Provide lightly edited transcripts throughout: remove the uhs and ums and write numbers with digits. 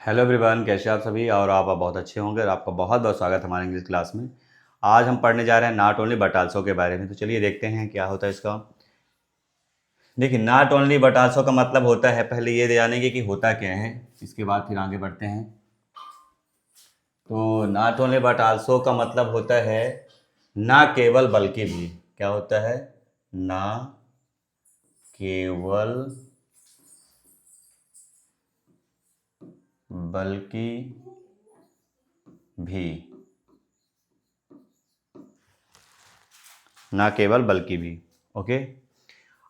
Hello everyone, कैसे आप सभी। और आप बहुत अच्छे होंगे और आपका बहुत बहुत स्वागत है हमारे इंग्लिश क्लास में। आज हम पढ़ने जा रहे हैं नॉट ओनली बट आल्सो के बारे में। तो चलिए देखते हैं क्या होता है इसका। देखिए, नॉट ओनली बट आल्सो का मतलब होता है, पहले ये जानेंगे कि होता क्या है, इसके बाद फिर आगे बढ़ते हैं। तो नॉट ओनली बट आल्सो का मतलब होता है ना केवल बल्कि भी। क्या होता है? ना केवल बल्कि भी, ना केवल बल्कि भी। ओके,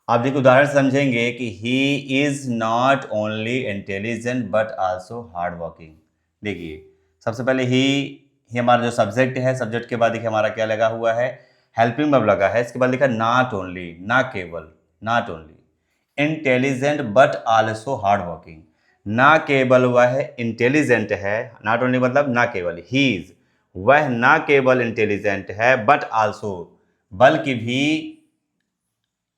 आप देखिए उदाहरण समझेंगे कि he is not only intelligent but also hard working. देखिए, सबसे पहले ही हमारा जो सब्जेक्ट है, सब्जेक्ट के बाद देखिए हमारा क्या लगा हुआ है, हेल्पिंग वर्ब लगा है। इसके बाद लिखा नॉट ओनली, ना केवल, not only intelligent but also hard working. ना केवल वह इंटेलिजेंट है, नॉट ओनली मतलब ना केवल, ही इज, वह ना केवल इंटेलिजेंट है बट आल्सो, बल्कि भी,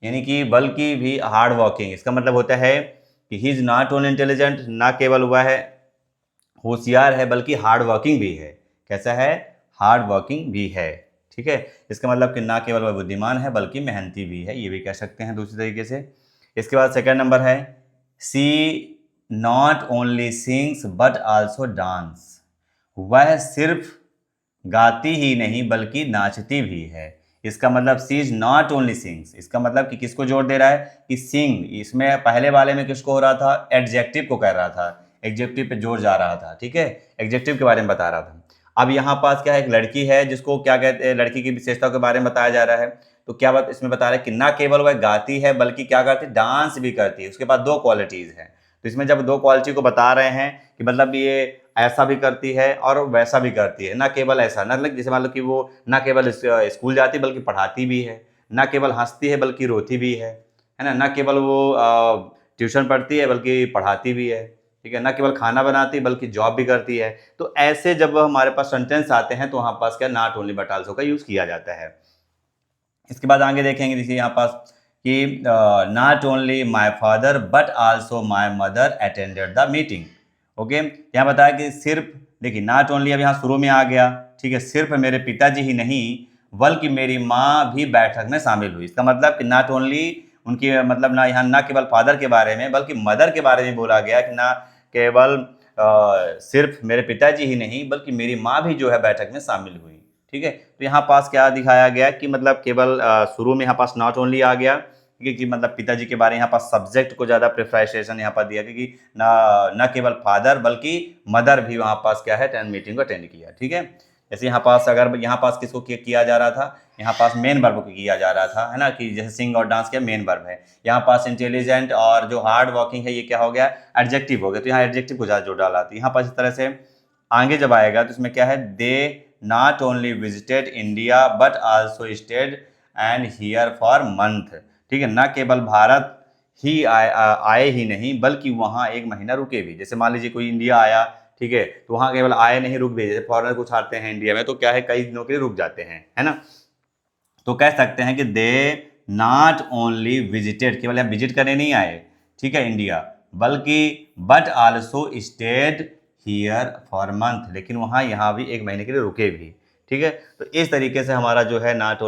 यानी कि बल्कि भी हार्ड वर्किंग। इसका मतलब होता है कि he is not only intelligent, ना केवल वह है होशियार है बल्कि हार्ड वर्किंग भी है। कैसा है? हार्ड वर्किंग भी है। ठीक है, इसका मतलब कि ना केवल वह बुद्धिमान है बल्कि मेहनती भी है, ये भी कह सकते हैं दूसरी तरीके से। इसके बाद सेकंड नंबर है she not only sings but also dance. वह सिर्फ गाती ही नहीं बल्कि नाचती भी है। इसका मतलब सी इज नॉट ओनली सिंग्स, इसका मतलब कि किसको जोड़ दे रहा है कि सिंग, इसमें पहले वाले में किसको हो रहा था, एडजेक्टिव को कर रहा था, एडजेक्टिव पे जोर जा रहा था। ठीक है, एडजेक्टिव के बारे में बता रहा था। अब यहाँ पास क्या है, एक लड़की है जिसको क्या कहते हैं, लड़की की विशेषता के बारे में बताया जा रहा है। तो क्या बात इसमें बता रहा है कि ना केवल वह गाती है बल्कि क्या करती है, डांस भी करती है। उसके पास दो क्वालिटीज है। तो इसमें जब दो क्वालिटी को बता रहे हैं कि मतलब ये ऐसा भी करती है और वैसा भी करती है, ना केवल ऐसा, मतलब जैसे मान लो कि वो ना केवल स्कूल जाती बल्कि पढ़ाती भी है, ना केवल हंसती है बल्कि रोती भी है ना, ना केवल वो ट्यूशन पढ़ती है बल्कि पढ़ाती भी है। ठीक है, ना केवल खाना बनाती बल्कि जॉब भी करती है। तो ऐसे जब हमारे पास सेंटेंस आते हैं तो वहाँ पास क्या नॉट ओनली बट आल्सो का यूज़ किया जाता है। इसके बाद आगे देखेंगे, देखिए यहाँ पास कि not only my father but also my mother attended the meeting. Okay, यहाँ बताया कि सिर्फ, देखिए नॉट ओनली अब यहाँ शुरू में आ गया। ठीक है, सिर्फ मेरे पिताजी ही नहीं बल्कि मेरी माँ भी बैठक में शामिल हुई। इसका मतलब कि नॉट ओनली उनकी, मतलब ना यहाँ ना केवल फादर के बारे में बल्कि मदर के बारे में बोला गया कि ना केवल सिर्फ मेरे पिताजी ही नहीं बल्कि मेरी माँ भी जो है बैठक में शामिल हुई। ठीक है, तो यहाँ पास क्या दिखाया गया कि मतलब केवल शुरू में यहाँ पास नॉट ओनली आ गया कि मतलब पिताजी के बारे में यहाँ पास सब्जेक्ट को ज़्यादा प्रिफरेशन यहाँ पर दिया क्योंकि ना न केवल फादर बल्कि मदर भी वहाँ पास क्या है मीटिंग को अटेंड किया। ठीक है, जैसे यहाँ पास अगर यहाँ पास किसको किया जा रहा था, यहाँ पास मेन वर्ब को किया जा रहा था, है ना, कि जैसे सिंग और डांस के मेन वर्ब है। यहाँ पास इंटेलिजेंट और जो हार्ड वर्किंग है ये क्या हो गया, एडजेक्टिव हो गया। तो यहाँ एडजेक्टिव को ज़्यादा जोड़ डाला। तो यहाँ पास इस तरह से आगे जब आएगा तो इसमें क्या है, दे not only visited India but also stayed and here for month। ठीक है, ना केवल भारत ही आए ही नहीं बल्कि वहाँ एक महीना रुके भी। जैसे मान लीजिए कोई इंडिया आया, ठीक है, तो वहाँ केवल आए नहीं रुक भी, जैसे फॉरेनर कुछ आते हैं इंडिया में तो क्या है कई दिनों के लिए रुक जाते हैं, है ना। तो कह सकते हैं कि दे नॉट ओनली विजिटेड, केवल यहाँ विजिट करने नहीं आए, ठीक है, इंडिया, बल्कि but also state here for month, लेकिन वहाँ यहाँ भी एक महीने के लिए रुके भी। ठीक है, तो इस तरीके से हमारा जो है नॉट